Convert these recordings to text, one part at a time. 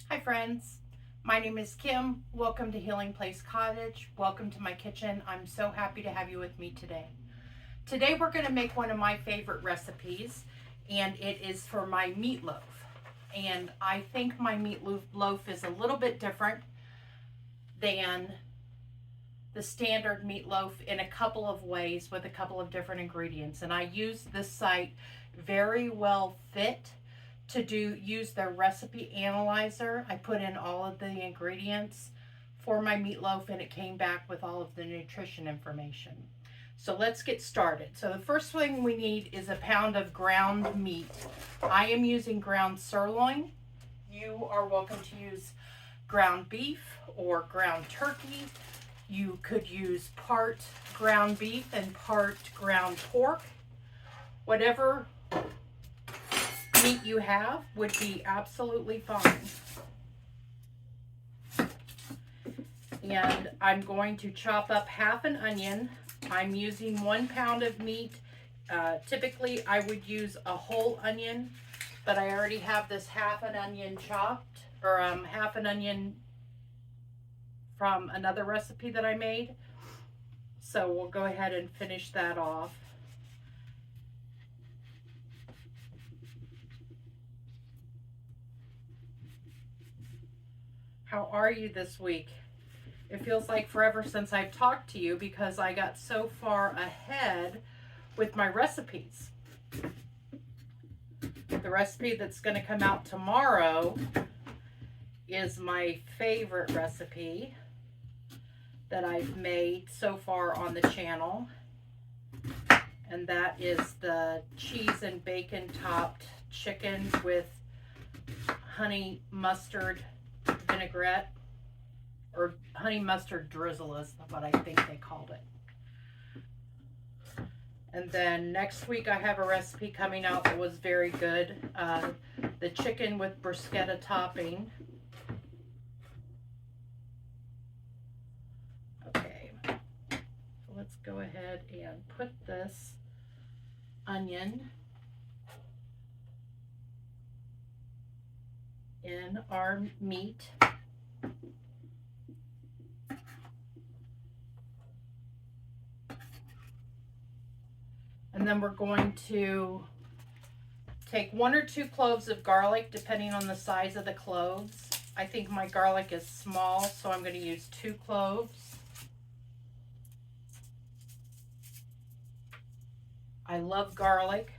Hi friends, my name is Kim. Welcome to Healing Place Cottage. Welcome to my kitchen. I'm so happy to have you with me today. Today we're going to make one of my favorite recipes, and it is for my meatloaf. And I think my meatloaf is a little bit different than the standard meatloaf in a couple of ways with a couple of different ingredients. And I use this site Very Well Fit to use their recipe analyzer. I put in all of the ingredients for my meatloaf and it came back with all of the nutrition information. So let's get started. So the first thing we need is a pound of ground meat. I am using ground sirloin. You are welcome to use ground beef or ground turkey. You could use part ground beef and part ground pork. Whatever meat you have would be absolutely fine. And I'm going to chop up half an onion. I'm using 1 pound of meat. Typically I would use a whole onion, but I already have this half an onion chopped, or half an onion from another recipe that I made. So we'll go ahead and finish that off. How are you this week? It feels like forever since I've talked to you because I got so far ahead with my recipes. The recipe that's going to come out tomorrow is my favorite recipe that I've made so far on the channel, and that is the cheese and bacon topped chicken with honey mustard vinaigrette, or honey mustard drizzle is what I think they called it. And then next week I have a recipe coming out that was very good, the chicken with bruschetta topping. Let's go ahead and put this onion in our meat. And then we're going to take 1 or 2 cloves of garlic, depending on the size of the cloves. I think my garlic is small, so I'm going to use 2 cloves. I love garlic.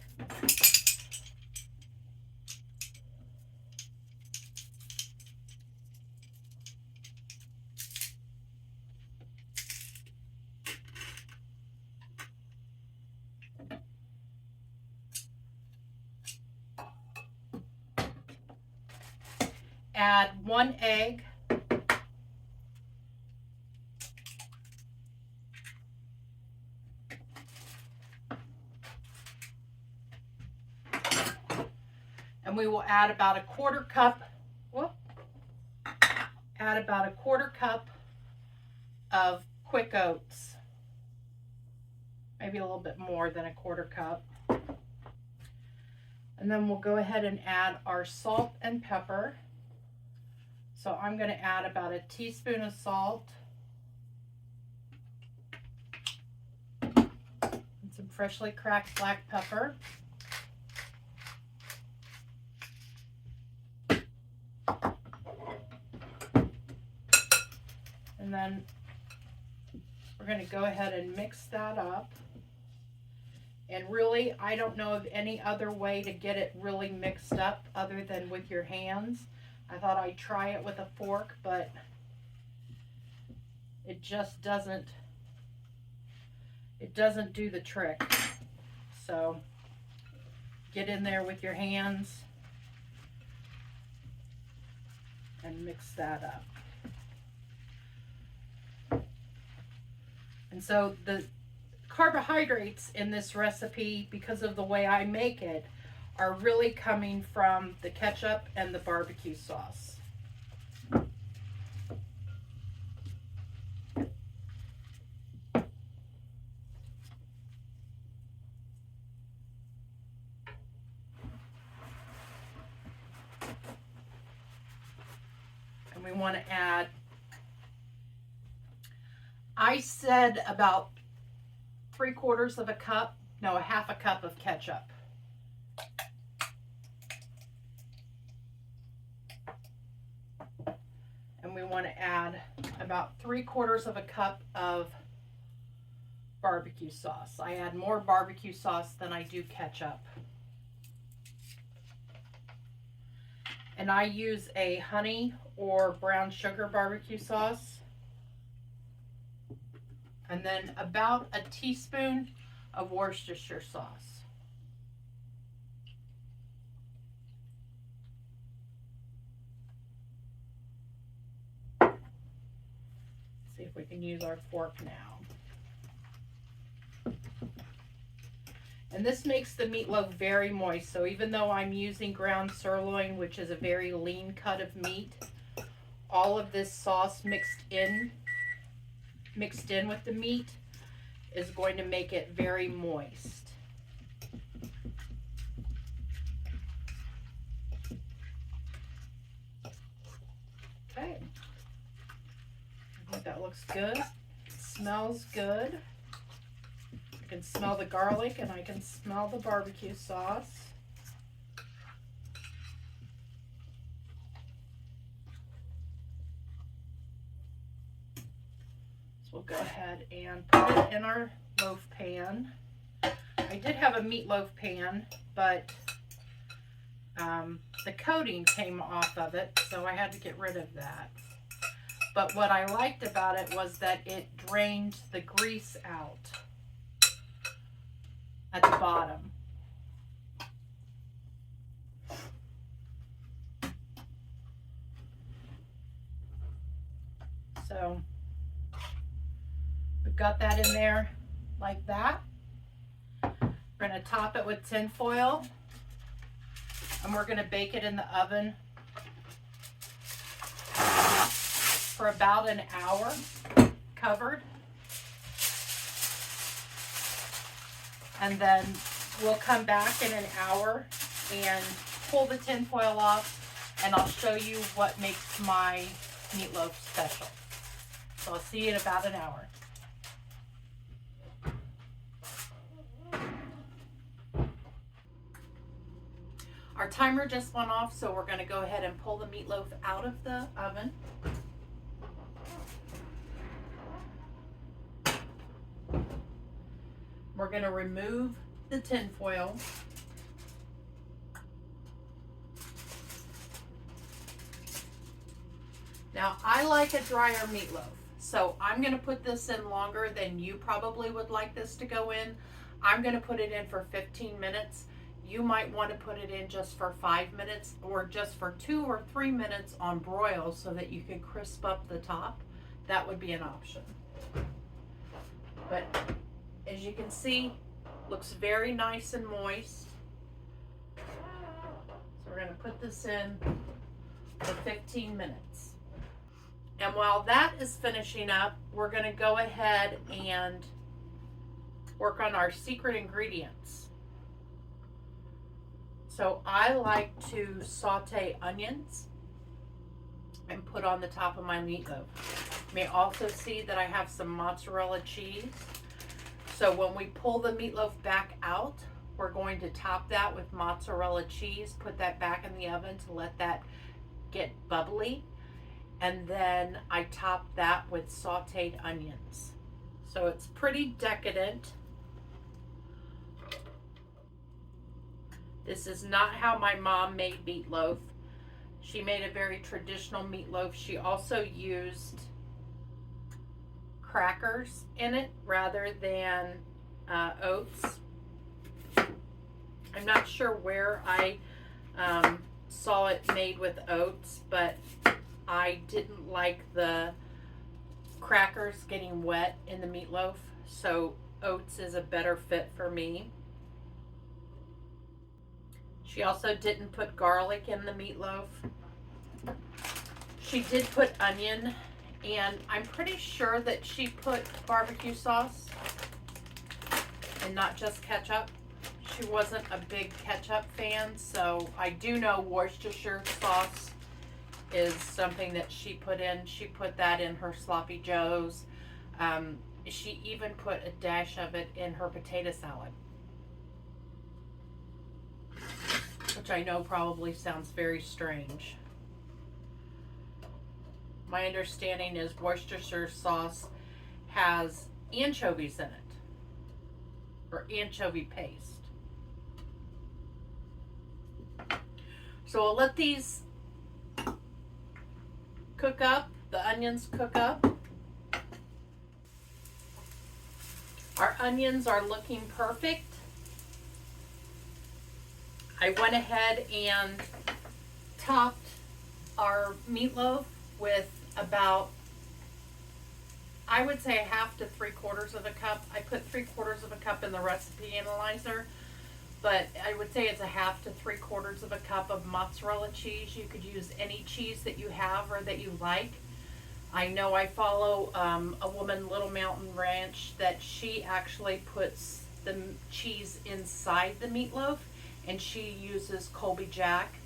Add 1 egg. And we will add about a quarter cup of quick oats. Maybe a little bit more than a quarter cup. And then we'll go ahead and add our salt and pepper. So I'm going to add about a teaspoon of salt and some freshly cracked black pepper. And then we're going to go ahead and mix that up. And really, I don't know of any other way to get it really mixed up other than with your hands. I thought I'd try it with a fork, but it just doesn't do the trick. So get in there with your hands and mix that up. And so the carbohydrates in this recipe, because of the way I make it, are really coming from the ketchup and the barbecue sauce. we want to add, I said about 3/4 of a cup, no, a half a cup of ketchup. And we want to add about 3/4 of a cup of barbecue sauce. I add more barbecue sauce than I do ketchup. And I use a honey or brown sugar barbecue sauce. And then about a teaspoon of Worcestershire sauce. See if we can use our fork now. And this makes the meatloaf very moist. So even though I'm using ground sirloin, which is a very lean cut of meat, all of this sauce mixed in with the meat is going to make it very moist. Okay. I think that looks good. It smells good. I can smell the garlic and I can smell the barbecue sauce. So we'll go ahead and put it in our loaf pan. I did have a meatloaf pan, but the coating came off of it, so I had to get rid of that. But what I liked about it was that it drained the grease out at the bottom. So we've got that in there like that. We're going to top it with tin foil and we're going to bake it in the oven for about an hour, covered. And then we'll come back in an hour and pull the tin foil off, and I'll show you what makes my meatloaf special. So I'll see you in about an hour. Our timer just went off, so we're going to go ahead and pull the meatloaf out of the oven. We're going to remove the tin foil. Now, I like a drier meatloaf, so I'm going to put this in longer than you probably would like this to go in. I'm going to put it in for 15 minutes. You might want to put it in just for 5 minutes or just for 2 or 3 minutes on broil so that you can crisp up the top. That would be an option. But as you can see, looks very nice and moist. So we're going to put this in for 15 minutes. And while that is finishing up, we're going to go ahead and work on our secret ingredients. So I like to saute onions and put on the top of my meatloaf. You may also see that I have some mozzarella cheese. So when we pull the meatloaf back out, we're going to top that with mozzarella cheese, put that back in the oven to let that get bubbly. And then I top that with sauteed onions. So it's pretty decadent. This is not how my mom made meatloaf. She made a very traditional meatloaf. She also used crackers in it rather than oats. I'm not sure where I saw it made with oats, but I didn't like the crackers getting wet in the meatloaf, so oats is a better fit for me. She also didn't put garlic in the meatloaf. She did put onion, and I'm pretty sure that she put barbecue sauce and not just ketchup. She wasn't a big ketchup fan, so I do know Worcestershire sauce is something that she put in. She put that in her sloppy joes. She even put a dash of it in her potato salad, which I know probably sounds very strange. My understanding is Worcestershire sauce has anchovies in it, or anchovy paste. So we'll let these cook up, the onions cook up. Our onions are looking perfect. I went ahead and topped our meatloaf with about, I would say, a half to 3/4 of a cup. I put 3/4 of a cup in the recipe analyzer, but I would say it's a half to 3/4 of a cup of mozzarella cheese. You could use any cheese that you have or that you like. I know I follow a woman, Little Mountain Ranch, that she actually puts the cheese inside the meatloaf, and she uses Colby Jack,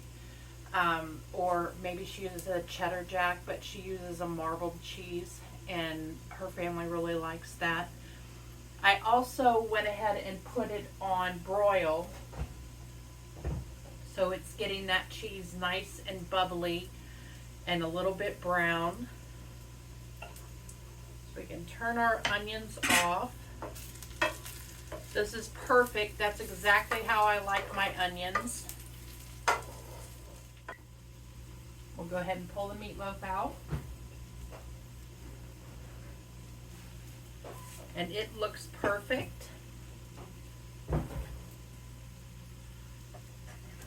or maybe she uses a cheddar jack, but she uses a marbled cheese, and her family really likes that. I also went ahead and put it on broil, so it's getting that cheese nice and bubbly and a little bit brown. So we can turn our onions off. This is perfect. That's exactly how I like my onions. We'll go ahead and pull the meatloaf out. And it looks perfect.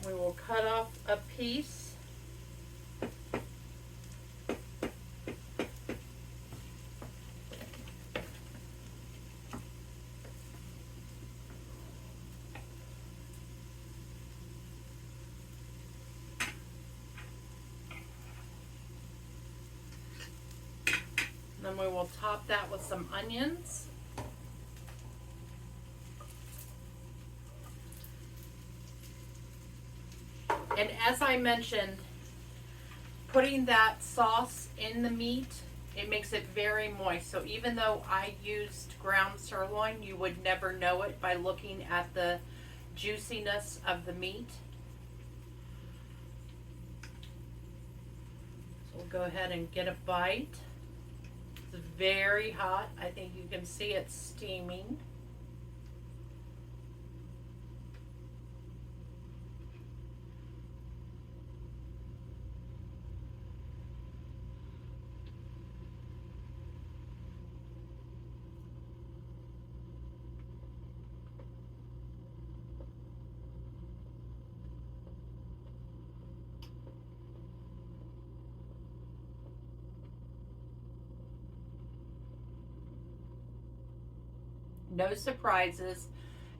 We will cut off a piece. Then we will top that with some onions. And as I mentioned, putting that sauce in the meat, it makes it very moist. So even though I used ground sirloin, you would never know it by looking at the juiciness of the meat. So we'll go ahead and get a bite. It's very hot. I think you can see it steaming. No surprises.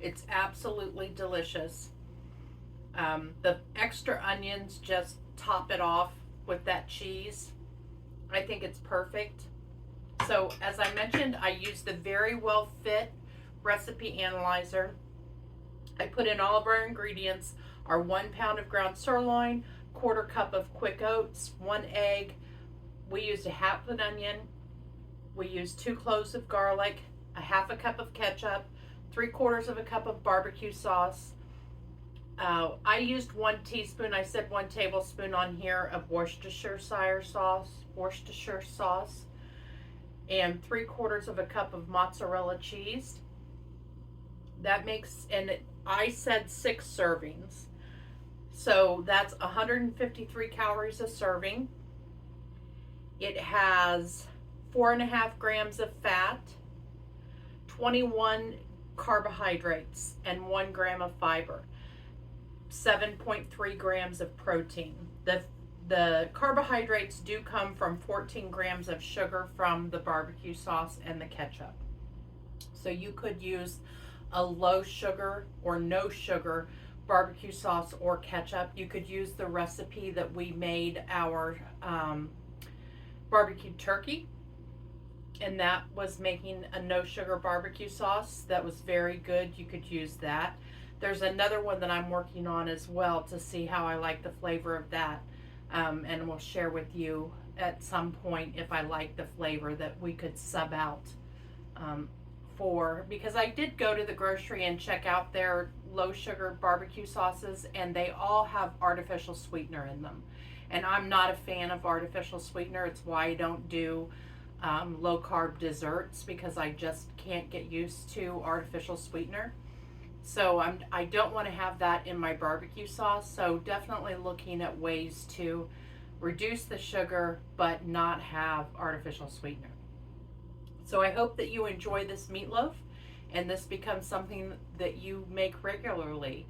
It's absolutely delicious. The extra onions just top it off with that cheese. I think it's perfect. So as I mentioned, I used the Very Well Fit recipe analyzer. I put in all of our ingredients: our 1 pound of ground sirloin, 1/4 cup of quick oats, 1 egg. We used a half an onion. We used 2 cloves of garlic, a half a cup of ketchup, 3/4 of a cup of barbecue sauce. I used 1 teaspoon, I said 1 tablespoon on here, of Worcestershire sauce, and 3/4 of a cup of mozzarella cheese. That makes, and I said 6 servings. So that's 153 calories a serving. It has 4.5 grams of fat, 21 carbohydrates, and 1 gram of fiber, 7.3 grams of protein. The carbohydrates do come from 14 grams of sugar from the barbecue sauce and the ketchup. So you could use a low sugar or no sugar barbecue sauce or ketchup. You could use the recipe that we made our barbecue turkey, and that was making a no sugar barbecue sauce that was very good. You could use that. There's another one that I'm working on as well to see how I like the flavor of that. and we'll share with you at some point if I like the flavor that we could sub out for, because I did go to the grocery and check out their low sugar barbecue sauces, and they all have artificial sweetener in them. And I'm not a fan of artificial sweetener. It's why I don't do low carb desserts, because I just can't get used to artificial sweetener. So I don't want to have that in my barbecue sauce. So definitely looking at ways to reduce the sugar but not have artificial sweetener. So I hope that you enjoy this meatloaf and this becomes something that you make regularly.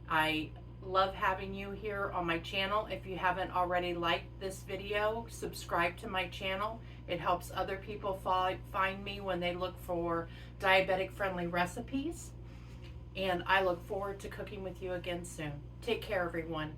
I love having you here on my channel. If you haven't already liked this video, subscribe to my channel. It helps other people find me when they look for diabetic friendly recipes. And I look forward to cooking with you again soon. Take care, everyone.